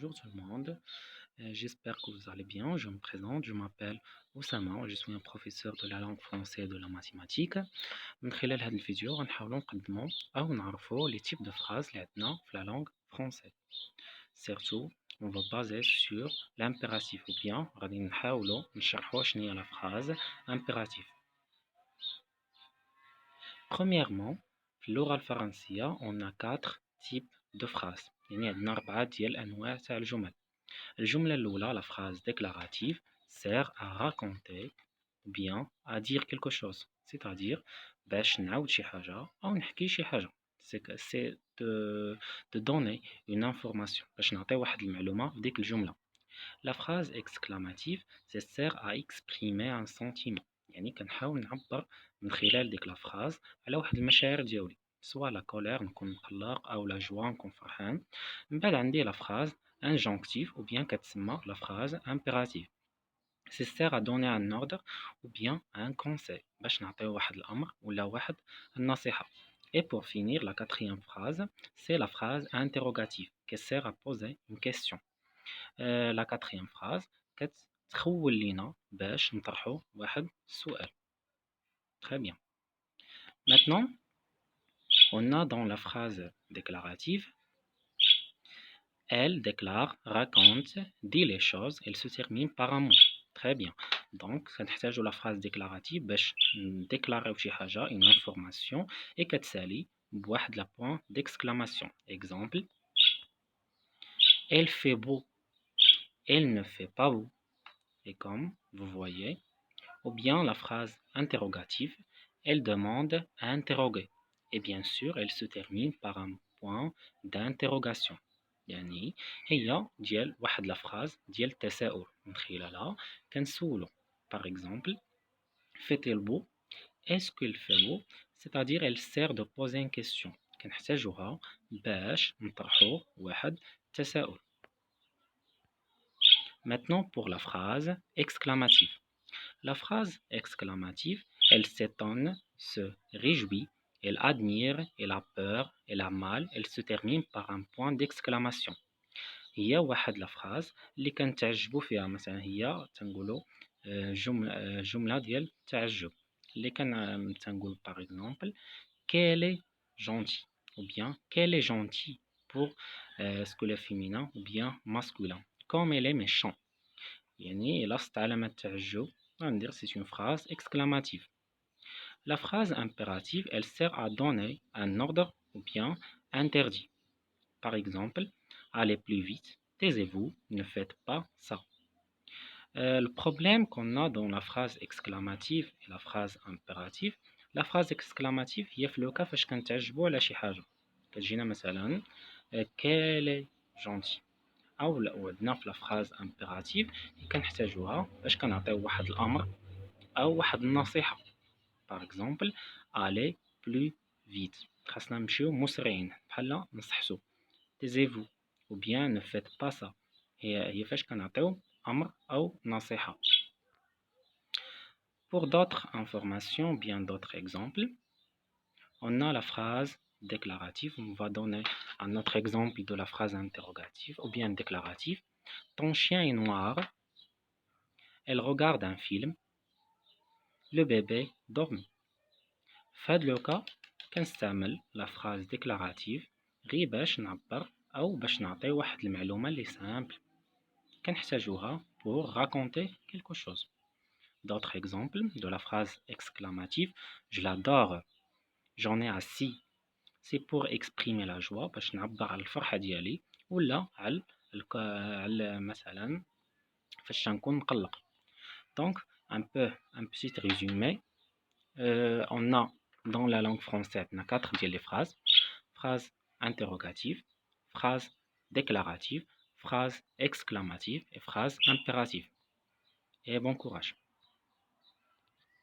Bonjour tout le monde. J'espère que vous allez bien. Je me présente, je m'appelle Oussama, je suis un professeur de la langue française et de la mathématique. من خلال هذا الفيديو غنحاولوا نقدموا أو نعرفوا les types de phrases اللي عندنا في la langue française. Surtout, on va baser sur l'impératif ou bien غادي نحاولوا نشرحوا شنو هي la phrase impératif. Premièrement, في اللغة الفرنسية on a 4 types de phrases. يعني عندنا 4 ديال أنواع تاع الجمل. الجملة الأولى, la phrase déclarative, sert à raconter ou bien à dire quelque chose. C'est-à-dire, باش نعاود شي حاجة أو نحكي شي حاجة. C'est de donner une information. باش نعطي واحد المعلومة في ديك الجملة. La phrase exclamative, ça sert à exprimer un sentiment. يعني كنحاول نعبر من خلال ديك la phrase على واحد المشاعر ديالي. soit la colère نكون مقلق أو la joie نكون فرحان. من بعد عندي la phrase injonctive ou bien كتسمى la phrase impérative. Ça sert à donner un ordre ou bien un conseil باش نعطيو واحد الأمر ولا واحد النصيحة. Et pour finir, la quatrième phrase, c'est la phrase interrogative qui sert à poser une question. La quatrième phrase كتخول لينا باش نطرحو واحد السؤال. Très bien. Maintenant, on a dans la phrase déclarative, elle déclare, raconte, dit les choses, elle se termine par un mot. Très bien. Donc, كنحتاجو la phrase déclarative باش نديكلاريو شي حاجة, une information, et كتسالي بواحد la point d'exclamation. Exemple, elle fait beau, elle ne fait pas beau. Et comme vous voyez, ou bien la phrase interrogative, elle demande à interroger. Et bien sûr, elle se termine par un point d'interrogation. يعني هي ديال واحد la phrase ديال التساؤل من خلالها كنسولو. Par exemple, fait-elle beau? Est-ce qu'il fait beau? C'est-à-dire elle sert de poser une question. كنحتاجوها باش نطرحو واحد التساؤل. Maintenant pour la phrase exclamative. La phrase exclamative, elle s'étonne, se réjouit, elle admire, elle a peur, elle a mal, elle se termine par un point d'exclamation. هي واحد la phrase اللي كنتعجبوا فيها, مثلا هي تنقولوا جملة ديال التعجب اللي تنقول par exemple qu'elle est gentille ou bien qu'elle est gentille pour ce que le féminin ou bien masculin, comme elle est méchant. يعني لاصت علامة التعجب, c'est une phrase exclamative. La phrase impérative, elle sert à donner un ordre ou bien interdit. Par exemple, allez plus vite, taisez-vous, ne faites pas ça. Le problème qu'on a dans la phrase exclamative et la phrase impérative, la phrase exclamative هي في لو كا فاش كنتعجبوا على شي حاجة. كتجينا مثلا qu'elle est gentille. أو عندنا في la phrase impérative كنحتاجوها باش كنعطيو واحد الأمر أو واحد النصيحة. Par exemple, allez plus vite. خاصنا نمشيو مسرعين بحال نصحصو. Taisez-vous ou bien ne faites pas ça. هي فاش كنعطيو أمر أو نصيحة. Pour d'autres informations, bien d'autres exemples, on a la phrase déclarative. On va donner un autre exemple de la phrase interrogative ou bien déclarative. Ton chien est noir. Elle regarde un film. Le bébé dormit. في هاد لوكا كنستعمل la phrase déclarative غير باش نعبر أو باش نعطي واحد المعلومة اللي سامبل كنحتاجوها pour raconter quelque chose. D'autres exemples de la phrase exclamative, je l'adore, j'en ai assis. C'est pour exprimer la joie باش نعبر على الفرحة ديالي ولا على مثلا فاش نكون مقلق. Donc un petit résumé, on a dans la langue française on a 4 ديال les phrases. Phrase interrogative, phrase déclarative, phrase exclamative et phrase impérative. Et bon courage.